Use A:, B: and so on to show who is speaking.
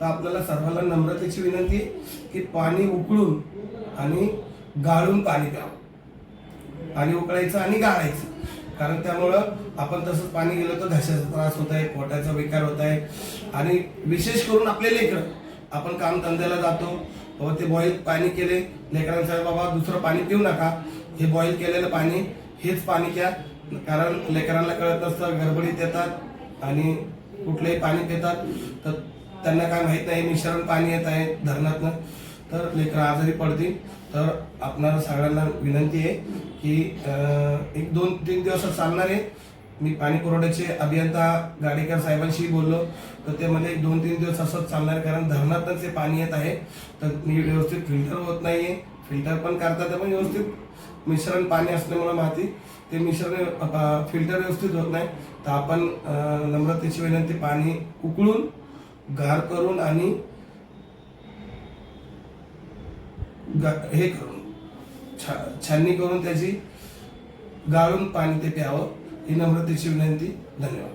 A: तर आपल्याला सर्वांना नम्रतेची विनंती आहे की पाणी उकळून आणि गाळून पाणी प्यावं. पाणी उकळायचं आणि गाळायचं, कारण त्यामुळं आपण तसंच पाणी गेलं तर घशाचा त्रास होत आहे, पोटाचा विकार होत आहे. आणि विशेष करून आपले लेकरं, आपण काम धंद्याला जातो व ते बॉईल पाणी केले, लेकरांना बाबा दुसरं पाणी पिऊ नका, हे बॉईल केलेलं पाणी हेच पाणी घ्या. कारण लेकरांना कळत नसतं, गडबडीत येतात आणि कुठलंही पाणी पितात तर त्यांना काय माहीत नाही मिश्रण पाणी येत आहे धरणातनं, तर लेकरं आजारी पडतील. तर आपणाला सगळ्यांना विनंती आहे की 1-2-3 दिवस चालणार आहे. मी पाणी पुरवठ्याचे अभियंता गाडेकर साहेबांशी बोललो, तर ते म्हणजे 1-2-3 दिवस असंच चालणार आहे, कारण धरणातच हे पाणी येत आहे. तर मी व्यवस्थित फिल्टर होत नाही आहे, फिल्टर पण करतात पण व्यवस्थित मिश्रण पाणी असल्यामुळे माती ते मिश्रण फिल्टर व्यवस्थित होत नाही. तर आपण नम्रतेची विनंती, पाणी उकळून गार करून आणि हे करून छाननी करून त्याची गाळून पाणी ते प्यावं, ही नम्रतेची विनंती. धन्यवाद.